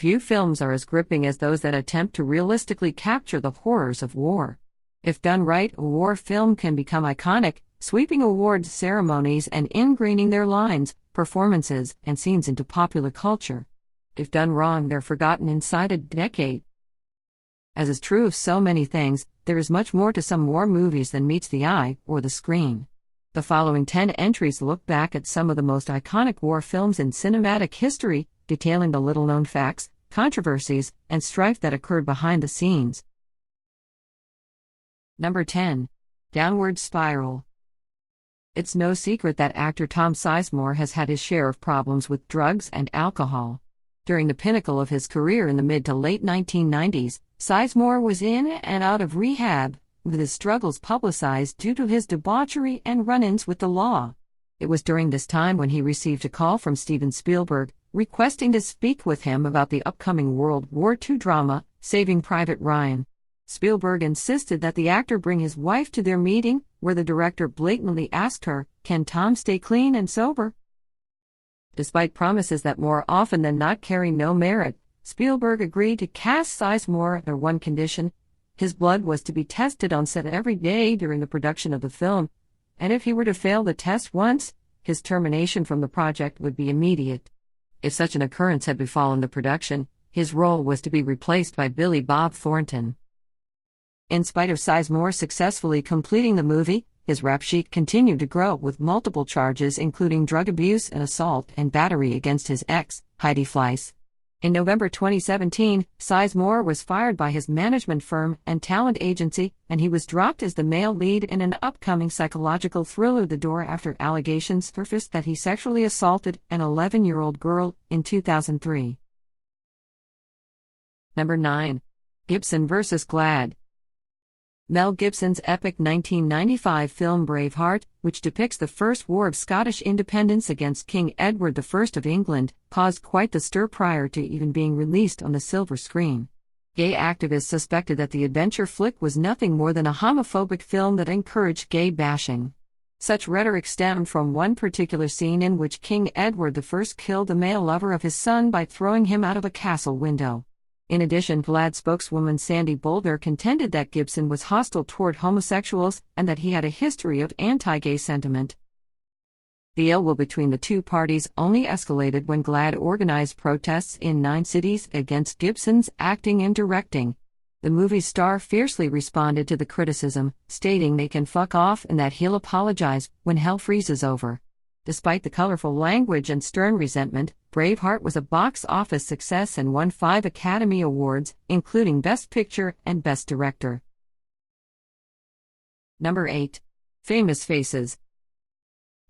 Few films are as gripping as those that attempt to realistically capture the horrors of war. If done right, a war film can become iconic, sweeping awards ceremonies and ingraining their lines, performances, and scenes into popular culture. If done wrong, they're forgotten inside a decade. As is true of so many things, there is much more to some war movies than meets the eye or the screen. The following 10 entries look back at some of the most iconic war films in cinematic history, detailing the little-known facts, controversies, and strife that occurred behind the scenes. Number 10. Downward Spiral. It's no secret that actor Tom Sizemore has had his share of problems with drugs and alcohol. During the pinnacle of his career in the mid to late 1990s, Sizemore was in and out of rehab, with his struggles publicized due to his debauchery and run-ins with the law. It was during this time when he received a call from Steven Spielberg, requesting to speak with him about the upcoming World War II drama, Saving Private Ryan. Spielberg insisted that the actor bring his wife to their meeting, where the director blatantly asked her, "Can Tom stay clean and sober?" Despite promises that more often than not carry no merit, Spielberg agreed to cast Sizemore under one condition: his blood was to be tested on set every day during the production of the film, and if he were to fail the test once, his termination from the project would be immediate. If such an occurrence had befallen the production, his role was to be replaced by Billy Bob Thornton. In spite of Sizemore successfully completing the movie, his rap sheet continued to grow with multiple charges including drug abuse and assault and battery against his ex, Heidi Fleiss. In November 2017, Sizemore was fired by his management firm and talent agency, and he was dropped as the male lead in an upcoming psychological thriller The Door after allegations surfaced that he sexually assaulted an 11-year-old girl in 2003. Number 9. Gibson vs. GLAAD. Mel Gibson's epic 1995 film Braveheart, which depicts the First War of Scottish independence against King Edward I of England, caused quite the stir prior to even being released on the silver screen. Gay activists suspected that the adventure flick was nothing more than a homophobic film that encouraged gay bashing. Such rhetoric stemmed from one particular scene in which King Edward I killed the male lover of his son by throwing him out of a castle window. In addition, GLAAD spokeswoman Sandy Boulder contended that Gibson was hostile toward homosexuals and that he had a history of anti-gay sentiment. The ill will between the two parties only escalated when GLAAD organized protests in 9 cities against Gibson's acting and directing. The movie's star fiercely responded to the criticism, stating they can fuck off and that he'll apologize when hell freezes over. Despite the colorful language and stern resentment, Braveheart was a box office success and won 5 Academy Awards, including Best Picture and Best Director. Number 8. Famous Faces.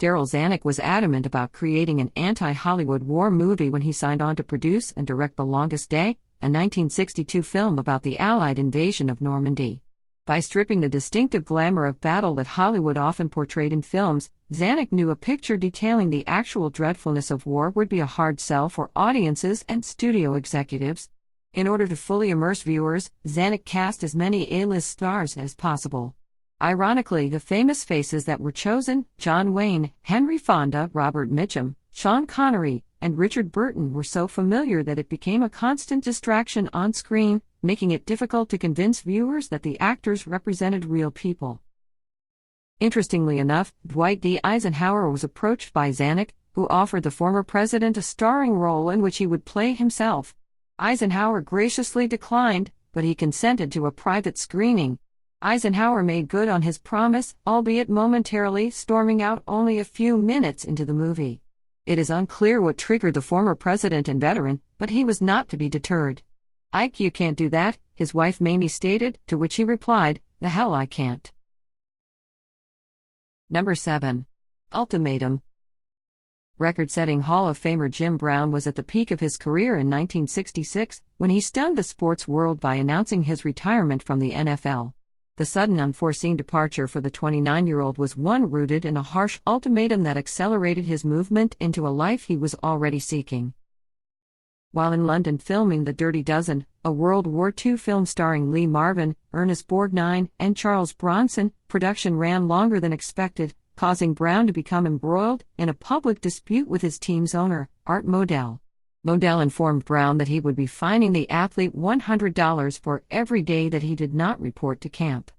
Darryl Zanuck was adamant about creating an anti-Hollywood war movie when he signed on to produce and direct The Longest Day, a 1962 film about the Allied invasion of Normandy. By stripping the distinctive glamour of battle that Hollywood often portrayed in films, Zanuck knew a picture detailing the actual dreadfulness of war would be a hard sell for audiences and studio executives. In order to fully immerse viewers, Zanuck cast as many A-list stars as possible. Ironically, the famous faces that were chosen, John Wayne, Henry Fonda, Robert Mitchum, Sean Connery, and Richard Burton, were so familiar that it became a constant distraction on screen, making it difficult to convince viewers that the actors represented real people. Interestingly enough, Dwight D. Eisenhower was approached by Zanuck, who offered the former president a starring role in which he would play himself. Eisenhower graciously declined, but he consented to a private screening. Eisenhower made good on his promise, albeit momentarily storming out only a few minutes into the movie. It is unclear what triggered the former president and veteran, but he was not to be deterred. "Ike, you can't do that," his wife Mamie stated, to which he replied, "The hell I can't." Number 7. Ultimatum. Record-setting Hall of Famer Jim Brown was at the peak of his career in 1966, when he stunned the sports world by announcing his retirement from the NFL. The sudden unforeseen departure for the 29-year-old was one rooted in a harsh ultimatum that accelerated his movement into a life he was already seeking. While in London filming The Dirty Dozen, a World War II film starring Lee Marvin, Ernest Borgnine, and Charles Bronson, production ran longer than expected, causing Brown to become embroiled in a public dispute with his team's owner, Art Modell. Modell informed Brown that he would be fining the athlete $100 for every day that he did not report to camp.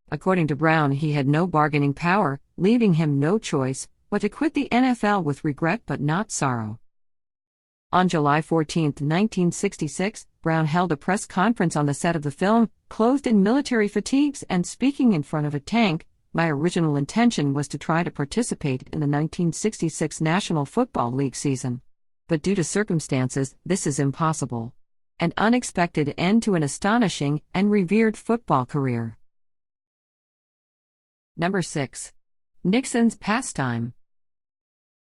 According to Brown, he had no bargaining power, leaving him no choice but to quit the NFL with regret but not sorrow. On July 14, 1966, Brown held a press conference on the set of the film, clothed in military fatigues and speaking in front of a tank. My original intention was to try to participate in the 1966 National Football League season. But due to circumstances, this is impossible. An unexpected end to an astonishing and revered football career. Number 6. Nixon's pastime.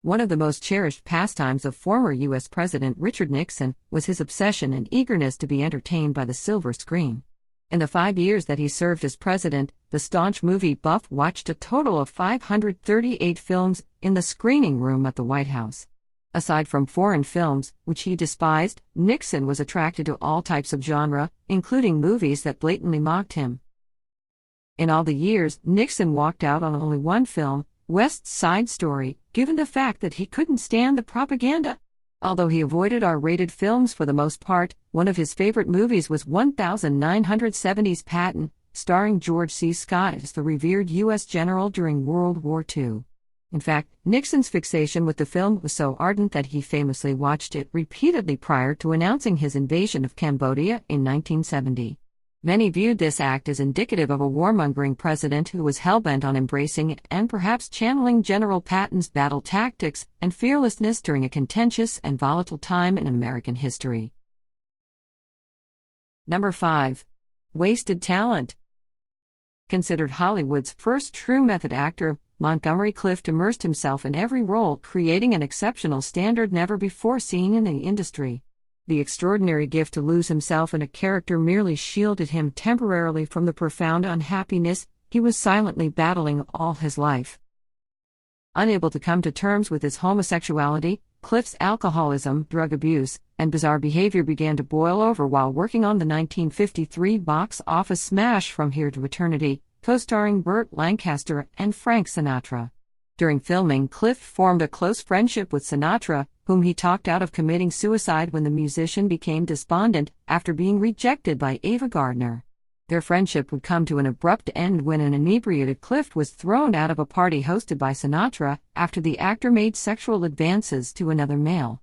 One of the most cherished pastimes of former U.S. President Richard Nixon was his obsession and eagerness to be entertained by the silver screen. In the 5 years that he served as president, the staunch movie buff watched a total of 538 films in the screening room at the White House. Aside from foreign films, which he despised, Nixon was attracted to all types of genre, including movies that blatantly mocked him. In all the years, Nixon walked out on only one film, West Side Story, given the fact that he couldn't stand the propaganda. Although he avoided R-rated films for the most part, one of his favorite movies was 1970's Patton, starring George C. Scott as the revered U.S. general during World War II. In fact, Nixon's fixation with the film was so ardent that he famously watched it repeatedly prior to announcing his invasion of Cambodia in 1970. Many viewed this act as indicative of a warmongering president who was hell-bent on embracing it and perhaps channeling General Patton's battle tactics and fearlessness during a contentious and volatile time in American history. Number 5. Wasted talent. Considered Hollywood's first true method actor, Montgomery Clift immersed himself in every role, creating an exceptional standard never before seen in the industry. The extraordinary gift to lose himself in a character merely shielded him temporarily from the profound unhappiness he was silently battling all his life. Unable to come to terms with his homosexuality, Clift's alcoholism, drug abuse, and bizarre behavior began to boil over while working on the 1953 box office smash From Here to Eternity, co-starring Burt Lancaster and Frank Sinatra. During filming, Clift formed a close friendship with Sinatra, whom he talked out of committing suicide when the musician became despondent after being rejected by Ava Gardner. Their friendship would come to an abrupt end when an inebriated Clift was thrown out of a party hosted by Sinatra after the actor made sexual advances to another male.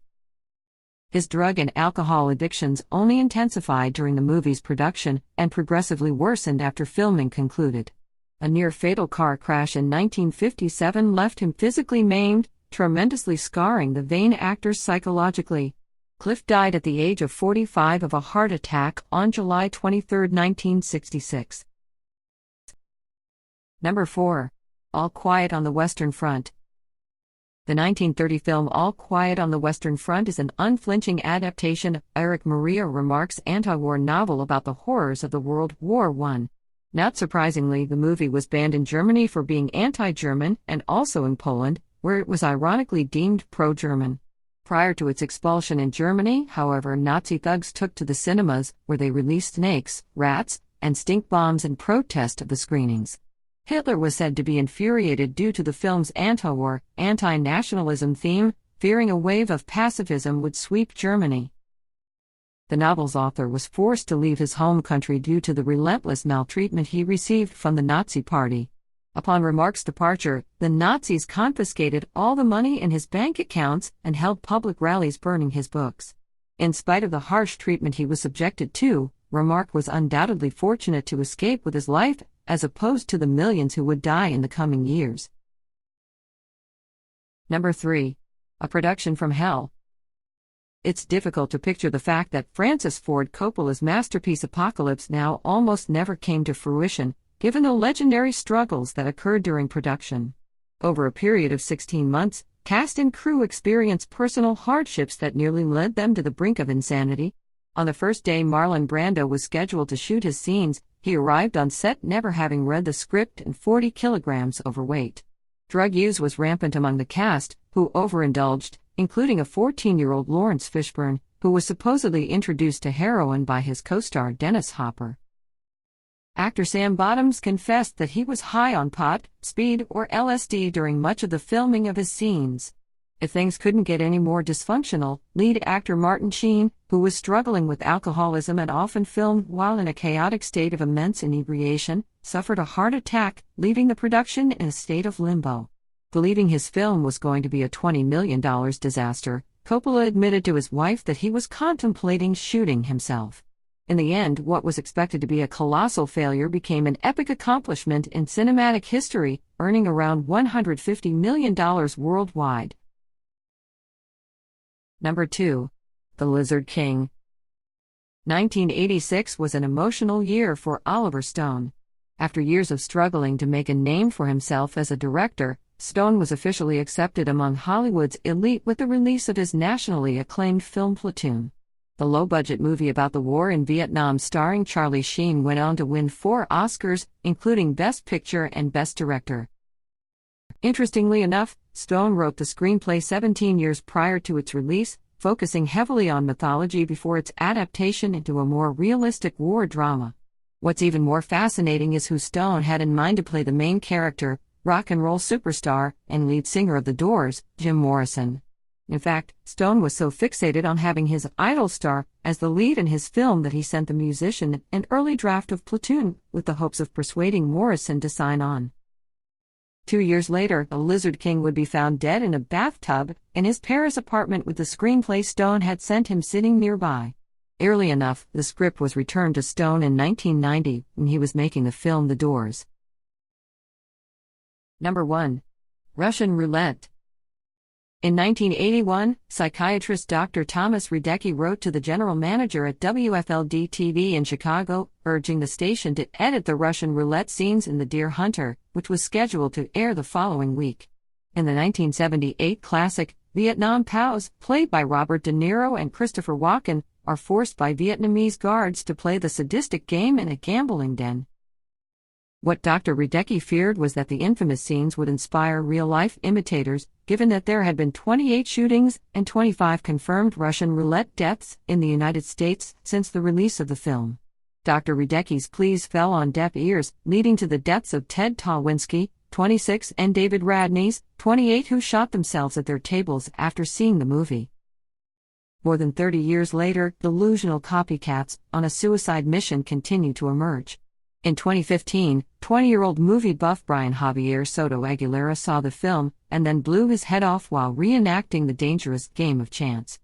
His drug and alcohol addictions only intensified during the movie's production and progressively worsened after filming concluded. A near-fatal car crash in 1957 left him physically maimed, tremendously scarring the vain actor psychologically. Clift died at the age of 45 of a heart attack on July 23, 1966. Number 4. All Quiet on the Western Front. The 1930 film All Quiet on the Western Front is an unflinching adaptation of Erich Maria Remarque's anti-war novel about the horrors of the World War I. Not surprisingly, the movie was banned in Germany for being anti-German and also in Poland, where it was ironically deemed pro-German. Prior to its expulsion in Germany, however, Nazi thugs took to the cinemas, where they released snakes, rats, and stink bombs in protest of the screenings. Hitler was said to be infuriated due to the film's anti-war, anti-nationalism theme, fearing a wave of pacifism would sweep Germany. The novel's author was forced to leave his home country due to the relentless maltreatment he received from the Nazi Party. Upon Remarque's departure, the Nazis confiscated all the money in his bank accounts and held public rallies burning his books. In spite of the harsh treatment he was subjected to, Remarque was undoubtedly fortunate to escape with his life, as opposed to the millions who would die in the coming years. Number 3. A Production from Hell. It's difficult to picture the fact that Francis Ford Coppola's masterpiece Apocalypse Now almost never came to fruition, given the legendary struggles that occurred during production. Over a period of 16 months, cast and crew experienced personal hardships that nearly led them to the brink of insanity. On the first day Marlon Brando was scheduled to shoot his scenes, he arrived on set never having read the script and 40 kilograms overweight. Drug use was rampant among the cast, who overindulged, including a 14-year-old Lawrence Fishburne, who was supposedly introduced to heroin by his co-star Dennis Hopper. Actor Sam Bottoms confessed that he was high on pot, speed, or LSD during much of the filming of his scenes. If things couldn't get any more dysfunctional, lead actor Martin Sheen, who was struggling with alcoholism and often filmed while in a chaotic state of immense inebriation, suffered a heart attack, leaving the production in a state of limbo. Believing his film was going to be a $20 million disaster, Coppola admitted to his wife that he was contemplating shooting himself. In the end, what was expected to be a colossal failure became an epic accomplishment in cinematic history, earning around $150 million worldwide. Number 2. The Lizard King. 1986 was an emotional year for Oliver Stone. After years of struggling to make a name for himself as a director, Stone was officially accepted among Hollywood's elite with the release of his nationally acclaimed film Platoon. The low-budget movie about the war in Vietnam starring Charlie Sheen went on to win 4 Oscars, including Best Picture and Best Director. Interestingly enough, Stone wrote the screenplay 17 years prior to its release, focusing heavily on mythology before its adaptation into a more realistic war drama. What's even more fascinating is who Stone had in mind to play the main character, rock and roll superstar and lead singer of The Doors, Jim Morrison. In fact, Stone was so fixated on having his idol star as the lead in his film that he sent the musician an early draft of Platoon, with the hopes of persuading Morrison to sign on. 2 years later, the Lizard King would be found dead in a bathtub in his Paris apartment with the screenplay Stone had sent him sitting nearby. Eerily enough, the script was returned to Stone in 1990 when he was making the film The Doors. Number 1. Russian Roulette. In 1981, psychiatrist Dr. Thomas Radecki wrote to the general manager at WFLD-TV in Chicago, urging the station to edit the Russian roulette scenes in The Deer Hunter, which was scheduled to air the following week. In the 1978 classic, Vietnam POWs, played by Robert De Niro and Christopher Walken, are forced by Vietnamese guards to play the sadistic game in a gambling den. What Dr. Radecki feared was that the infamous scenes would inspire real-life imitators, given that there had been 28 shootings and 25 confirmed Russian roulette deaths in the United States since the release of the film. Dr. Radecki's pleas fell on deaf ears, leading to the deaths of Ted Tawinski, 26, and David Radney's, 28, who shot themselves at their tables after seeing the movie. More than 30 years later, delusional copycats on a suicide mission continue to emerge. In 2015, 20-year-old movie buff Brian Javier Soto Aguilera saw the film and then blew his head off while reenacting the dangerous game of chance.